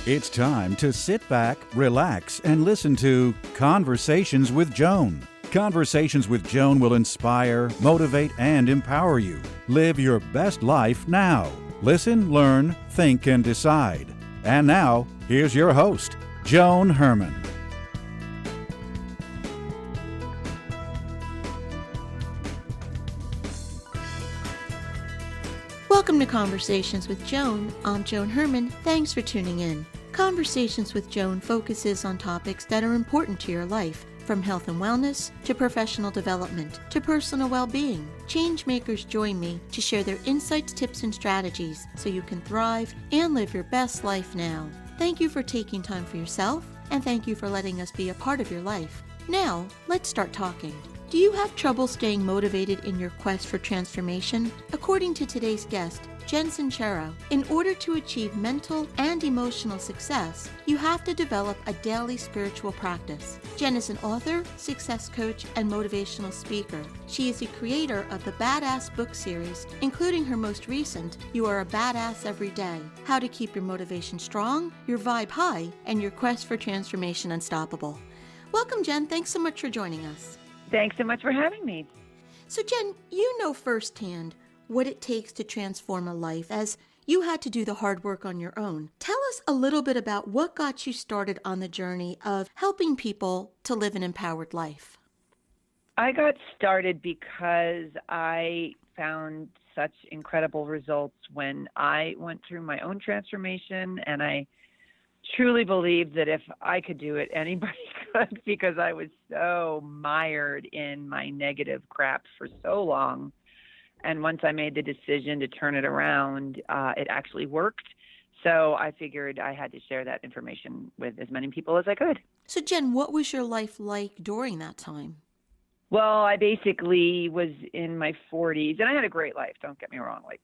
It's time to sit back, relax, and listen to Conversations with Joan. Conversations with Joan will inspire, motivate, and empower you. Live your best life now. Listen, learn, think, and decide. And now, here's your host, Joan Herrmann. Welcome to Conversations with Joan. I'm Joan Herrmann. Thanks for tuning in. Conversations with Joan focuses on topics that are important to your life, from health and wellness to professional development to personal well-being. Changemakers join me to share their insights, tips, and strategies so you can thrive and live your best life now. Thank you for taking time for yourself, and thank you for letting us be a part of your life. Now, let's start talking. Do you have trouble staying motivated in your quest for transformation? According to today's guest, Jen Sincero, in order to achieve mental and emotional success, you have to develop a daily spiritual practice. Jen is an author, success coach, and motivational speaker. She is the creator of the Badass book series, including her most recent, You Are a Badass Every Day, How to Keep Your Motivation Strong, Your Vibe High, and Your Quest for Transformation Unstoppable. Welcome, Jen. Thanks so much for joining us. Thanks so much for having me. So, Jen, you know firsthand what it takes to transform a life, as you had to do the hard work on your own. Tell us a little bit about what got you started on the journey of helping people to live an empowered life. I got started because I found such incredible results when I went through my own transformation, and I truly believed that if I could do it, anybody could, because I was so mired in my negative crap for so long. And once I made the decision to turn it around, it actually worked. So I figured I had to share that information with as many people as I could. So, Jen, what was your life like during that time? Well, I basically was in my 40s, and I had a great life. Don't get me wrong, like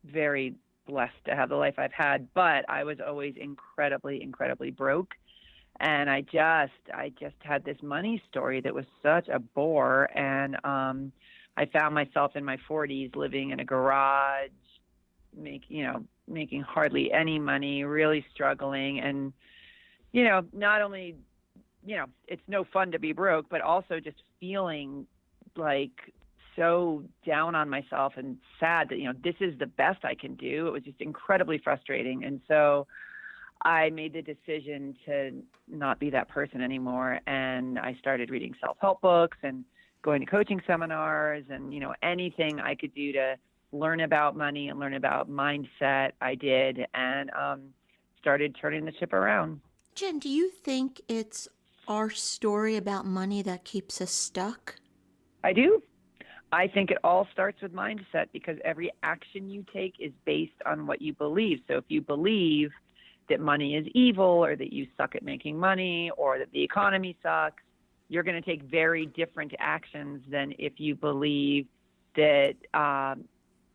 very blessed to have the life I've had, but I was always incredibly, incredibly broke. And I just had this money story that was such a bore. And I found myself in my 40s living in a garage, making hardly any money, really struggling. And, not only, it's no fun to be broke, but also just feeling like so down on myself and sad that, this is the best I can do. It was just incredibly frustrating. And so I made the decision to not be that person anymore. And I started reading self-help books and going to coaching seminars and, anything I could do to learn about money and learn about mindset, I did, and started turning the ship around. Jen, do you think it's our story about money that keeps us stuck? I do. I think it all starts with mindset, because every action you take is based on what you believe. So if you believe that money is evil, or that you suck at making money, or that the economy sucks, you're going to take very different actions than if you believe that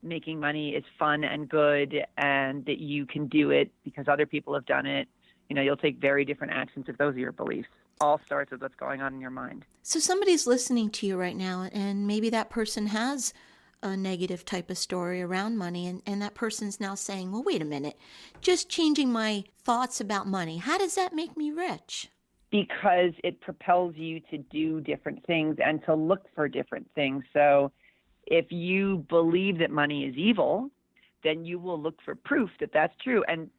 making money is fun and good and that you can do it because other people have done it. You'll take very different actions if those are your beliefs. All starts with what's going on in your mind. So somebody's listening to you right now, and maybe that person has a negative type of story around money, and that person's now saying, well, wait a minute, just changing my thoughts about money, how does that make me rich? Because it propels you to do different things and to look for different things. So if you believe that money is evil, then you will look for proof that that's true. And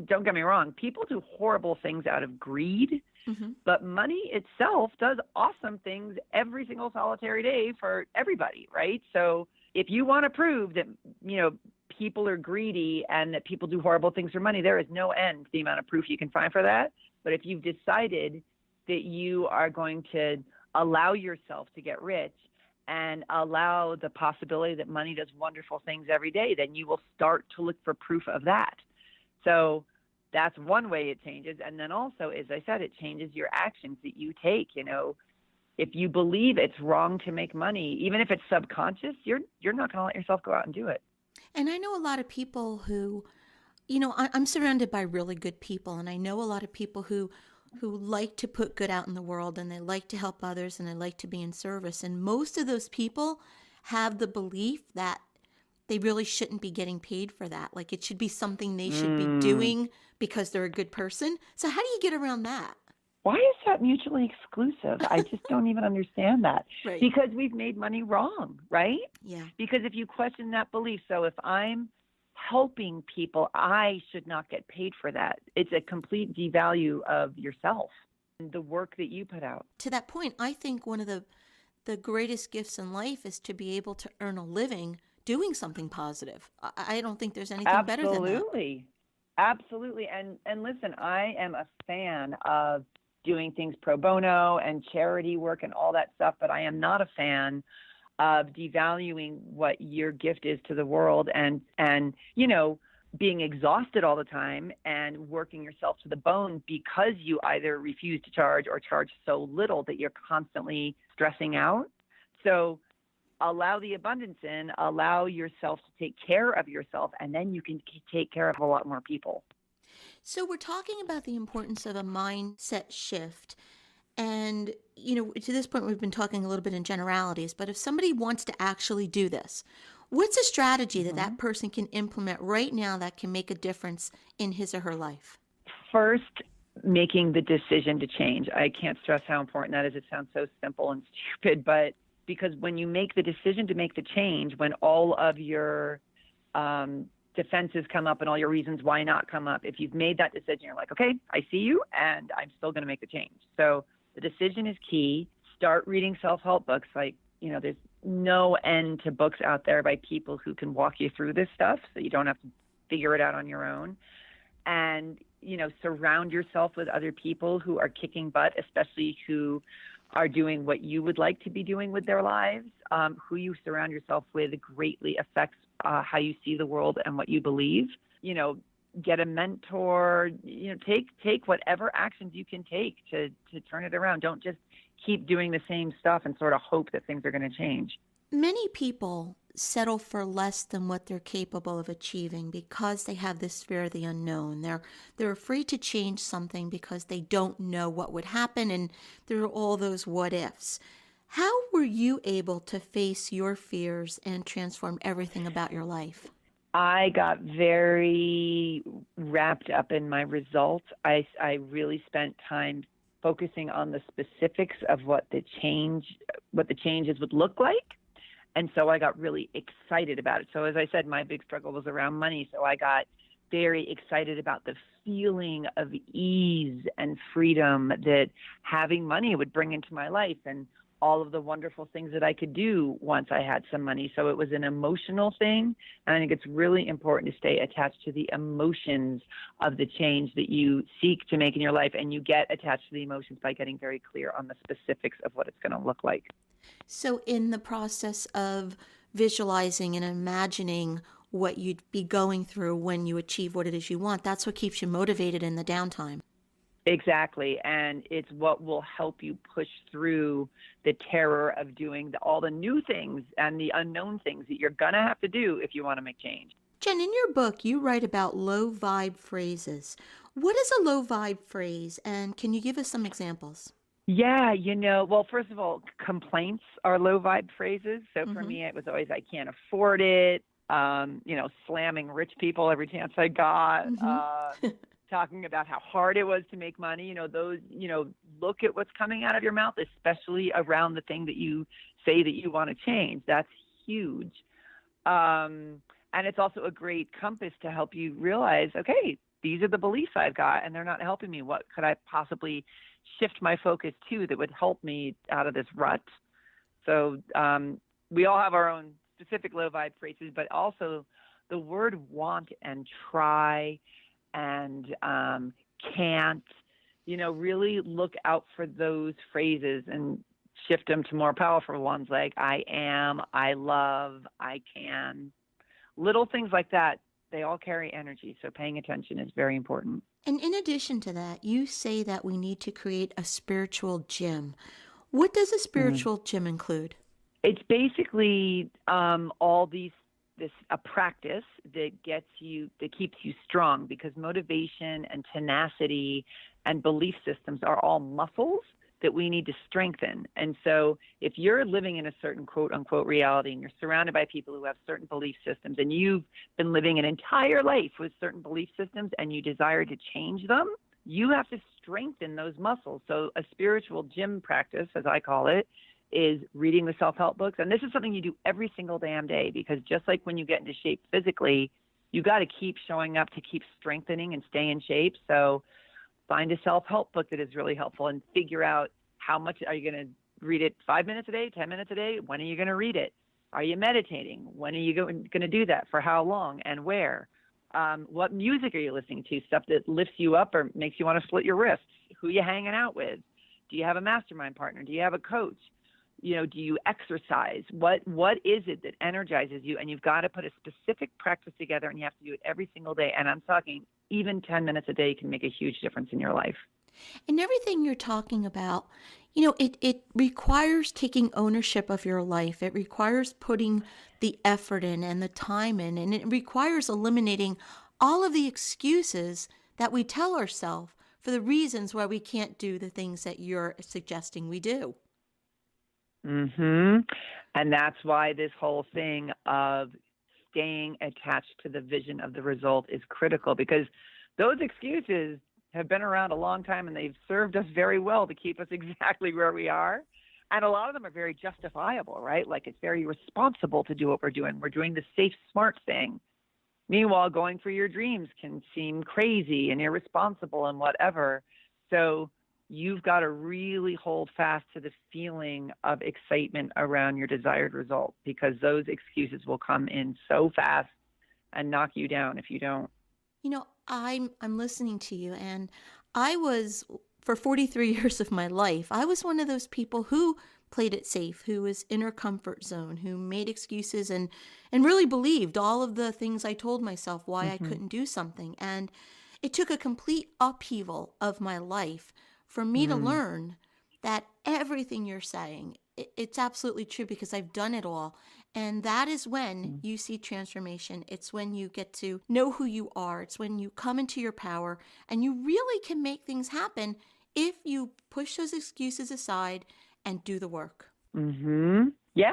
don't get me wrong, people do horrible things out of greed. Mm-hmm. But money itself does awesome things every single solitary day for everybody, right? So if you want to prove that, people are greedy and that people do horrible things for money, there is no end to the amount of proof you can find for that. But if you've decided that you are going to allow yourself to get rich and allow the possibility that money does wonderful things every day, then you will start to look for proof of that. So that's one way it changes. And then also, as I said, it changes your actions that you take. If you believe it's wrong to make money, even if it's subconscious, you're not going to let yourself go out and do it. And I know a lot of people who, I'm surrounded by really good people. And I know a lot of people who like to put good out in the world, and they like to help others, and they like to be in service. And most of those people have the belief that they really shouldn't be getting paid for that. Like it should be something they should be Mm. doing because they're a good person. So how do you get around that? Why is that mutually exclusive? I just don't even understand that. Right. Because we've made money wrong, right? Yeah. Because if you question that belief, so if I'm helping people, I should not get paid for that. It's a complete devalue of yourself and the work that you put out. To that point, I think one of the greatest gifts in life is to be able to earn a living doing something positive. I don't think there's anything better than that. Absolutely. Absolutely. And listen, I am a fan of doing things pro bono and charity work and all that stuff, but I am not a fan of devaluing what your gift is to the world and being exhausted all the time and working yourself to the bone because you either refuse to charge or charge so little that you're constantly stressing out. So allow the abundance in, allow yourself to take care of yourself, and then you can take care of a lot more people. So we're talking about the importance of a mindset shift. And, to this point, we've been talking a little bit in generalities, but if somebody wants to actually do this, what's a strategy that that person can implement right now that can make a difference in his or her life? First, making the decision to change. I can't stress how important that is. It sounds so simple and stupid, but because when you make the decision to make the change, when all of your defenses come up and all your reasons why not come up, if you've made that decision, you're like, okay, I see you and I'm still going to make the change. So the decision is key. Start reading self-help books. Like, there's no end to books out there by people who can walk you through this stuff so you don't have to figure it out on your own. And, surround yourself with other people who are kicking butt, especially who are doing what you would like to be doing with their lives. Who you surround yourself with greatly affects how you see the world and what you believe. Get a mentor, take whatever actions you can take to turn it around. Don't just keep doing the same stuff and sort of hope that things are going to change. Many people settle for less than what they're capable of achieving because they have this fear of the unknown. They're afraid to change something because they don't know what would happen, and there are all those what ifs. How were you able to face your fears and transform everything about your life? I got very wrapped up in my results. I really spent time focusing on the specifics of what the changes would look like. And so I got really excited about it. So as I said, my big struggle was around money. So I got very excited about the feeling of ease and freedom that having money would bring into my life and all of the wonderful things that I could do once I had some money. So it was an emotional thing. And I think it's really important to stay attached to the emotions of the change that you seek to make in your life. And you get attached to the emotions by getting very clear on the specifics of what it's going to look like. So in the process of visualizing and imagining what you'd be going through when you achieve what it is you want, that's what keeps you motivated in the downtime. Exactly. And it's what will help you push through the terror of doing all the new things and the unknown things that you're going to have to do if you want to make change. Jen, in your book, you write about low vibe phrases. What is a low vibe phrase, and can you give us some examples? Yeah, well, first of all, complaints are low vibe phrases. So for me, it was always, I can't afford it, slamming rich people every chance I got, talking about how hard it was to make money. Look at what's coming out of your mouth, especially around the thing that you say that you want to change. That's huge. And it's also a great compass to help you realize, okay, these are the beliefs I've got and they're not helping me. What could I possibly shift my focus to that would help me out of this rut? So we all have our own specific low vibe phrases, but also the word want and try and can't, really look out for those phrases and shift them to more powerful ones like I am, I love, I can. Little things like that, they all carry energy. So paying attention is very important. And in addition to that, you say that we need to create a spiritual gym. What does a spiritual gym include? It's basically a practice that keeps you strong, because motivation and tenacity and belief systems are all muscles that we need to strengthen. And so if you're living in a certain quote unquote reality and you're surrounded by people who have certain belief systems and you've been living an entire life with certain belief systems and you desire to change them, you have to strengthen those muscles. So a spiritual gym practice, as I call it, is reading the self-help books. And this is something you do every single damn day, because just like when you get into shape physically, you got to keep showing up to keep strengthening and stay in shape. So find a self-help book that is really helpful and figure out how much are you going to read it, 5 minutes a day, 10 minutes a day? When are you going to read it? Are you meditating? When are you going to do that? For how long and where? What music are you listening to? Stuff that lifts you up or makes you want to slit your wrists? Who are you hanging out with? Do you have a mastermind partner? Do you have a coach? You know, do you exercise? What is it that energizes you? And you've got to put a specific practice together, and you have to do it every single day. And I'm talking even 10 minutes a day can make a huge difference in your life. And everything you're talking about, it requires taking ownership of your life. It requires putting the effort in and the time in, and it requires eliminating all of the excuses that we tell ourselves for the reasons why we can't do the things that you're suggesting we do. Mm-hmm. And that's why this whole thing of staying attached to the vision of the result is critical, because those excuses have been around a long time and they've served us very well to keep us exactly where we are. And a lot of them are very justifiable, right? Like it's very responsible to do what we're doing. We're doing the safe, smart thing. Meanwhile, going for your dreams can seem crazy and irresponsible and whatever. So you've got to really hold fast to the feeling of excitement around your desired result, because those excuses will come in so fast and knock you down if you don't. I'm listening to you, and I was, for 43 years of my life, I was one of those people who played it safe, who was in her comfort zone, who made excuses and really believed all of the things I told myself why I couldn't do something. And it took a complete upheaval of my life for me to learn that everything you're saying, it's absolutely true, because I've done it all. And that is when you see transformation. It's when you get to know who you are. It's when you come into your power, and you really can make things happen if you push those excuses aside and do the work. Mm-hmm. Yeah.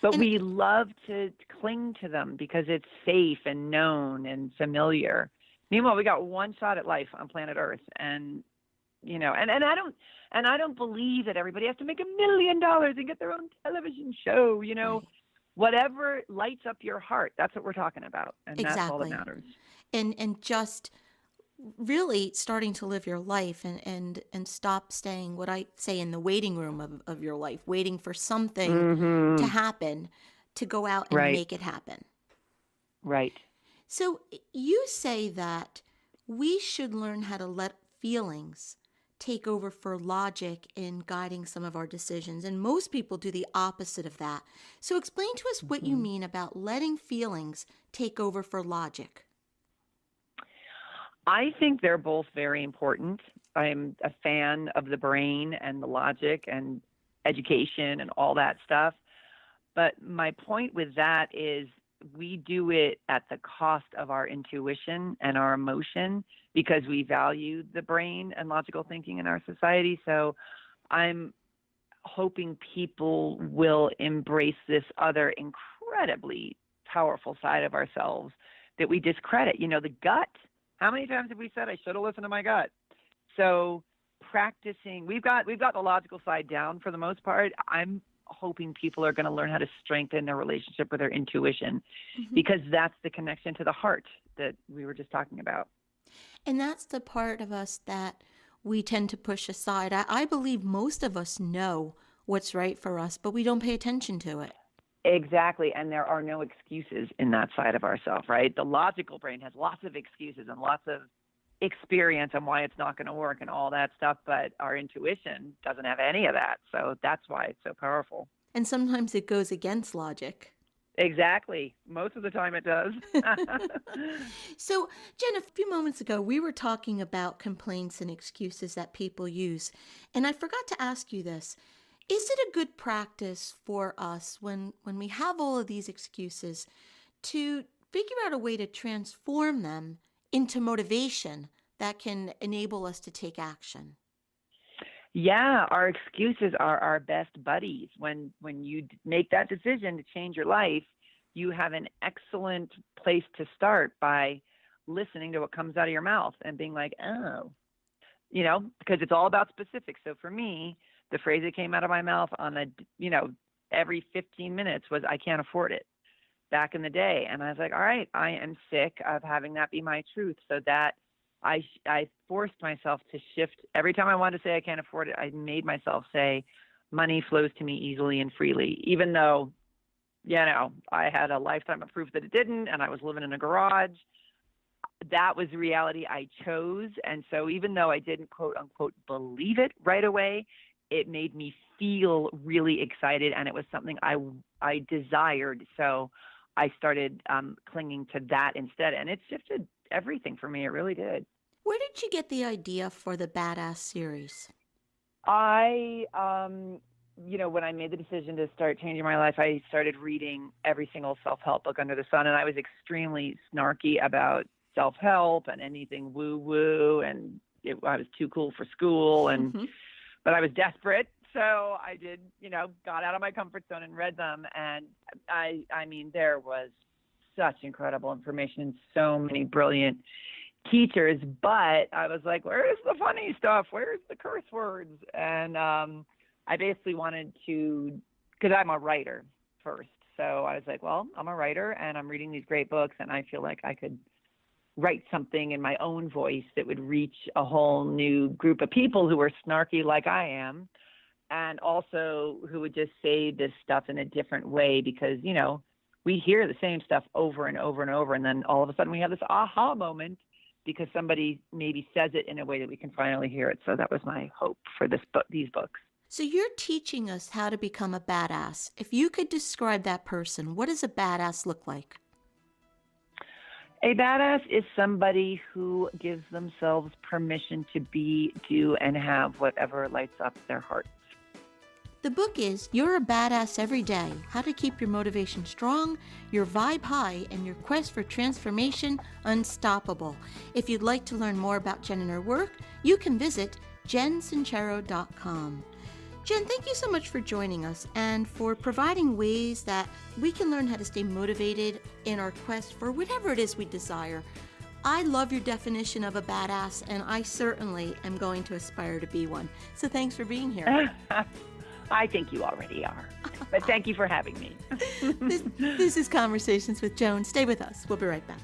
But And we love to cling to them because it's safe and known and familiar. Meanwhile, we got one shot at life on planet Earth, and I don't believe that everybody has to make $1 million and get their own television show. Right. Whatever lights up your heart, that's what we're talking about, and that's all that Exactly. matters. And just really starting to live your life and stop staying, what I say, in the waiting room of your life, waiting for something to happen, to go out and Right. make it happen. Right. So you say that we should learn how to let feelings take over for logic in guiding some of our decisions. And most people do the opposite of that. So explain to us what you mean about letting feelings take over for logic. I think they're both very important. I'm a fan of the brain and the logic and education and all that stuff. But my point with that is we do it at the cost of our intuition and our emotion, because we value the brain and logical thinking in our society. So I'm hoping people will embrace this incredibly powerful side of ourselves that we discredit. The gut. How many times have we said, I should have listened to my gut? So practicing, we've got the logical side down for the most part. I'm hoping people are going to learn how to strengthen their relationship with their intuition, because that's the connection to the heart that we were just talking about. And that's the part of us that we tend to push aside. I believe most of us know what's right for us, but we don't pay attention to it. Exactly. And there are no excuses in that side of ourselves, right? The logical brain has lots of excuses and lots of experience on why it's not going to work and all that stuff, but our intuition doesn't have any of that. So that's why it's so powerful. And sometimes it goes against logic. Exactly. Most of the time it does. So, Jen, a few moments ago, we were talking about complaints and excuses that people use. And I forgot to ask you this. Is it a good practice for us when we have all of these excuses to figure out a way to transform them into motivation that can enable us to take action? Yeah, our excuses are our best buddies. When you make that decision to change your life, you have an excellent place to start by listening to what comes out of your mouth and being like, oh, because it's all about specifics. So for me, the phrase that came out of my mouth every 15 minutes was, I can't afford it, back in the day. And I was like, all right, I am sick of having that be my truth. So that I forced myself to shift. Every time I wanted to say I can't afford it, I made myself say money flows to me easily and freely, even though, I had a lifetime of proof that it didn't, and I was living in a garage. That was the reality I chose. And so even though I didn't quote unquote believe it right away, it made me feel really excited, and it was something I desired. So I started clinging to that instead, and it shifted everything for me. It really did. Where did you get the idea for the Badass series? I, when I made the decision to start changing my life, I started reading every single self-help book under the sun, and I was extremely snarky about self-help and anything woo-woo, and I was too cool for school, but I was desperate. So I did, got out of my comfort zone and read them. And I mean, there was such incredible information and so many brilliant teachers, but I was like, where's the funny stuff? Where's the curse words? And I basically wanted to, because I'm a writer first. So I was like, well, I'm a writer and I'm reading these great books, and I feel like I could write something in my own voice that would reach a whole new group of people who are snarky like I am, and also who would just say this stuff in a different way, because, we hear the same stuff over and over and over, and then all of a sudden we have this aha moment because somebody maybe says it in a way that we can finally hear it. So that was my hope for these books. So you're teaching us how to become a badass. If you could describe that person, what does a badass look like? A badass is somebody who gives themselves permission to be, do, and have whatever lights up their hearts. The book is You're a Badass Every Day, How to Keep Your Motivation Strong, Your Vibe High, and Your Quest for Transformation Unstoppable. If you'd like to learn more about Jen and her work, you can visit jensincero.com. Jen, thank you so much for joining us and for providing ways that we can learn how to stay motivated in our quest for whatever it is we desire. I love your definition of a badass, and I certainly am going to aspire to be one. So thanks for being here. I think you already are, but thank you for having me. This is Conversations with Joan. Stay with us. We'll be right back.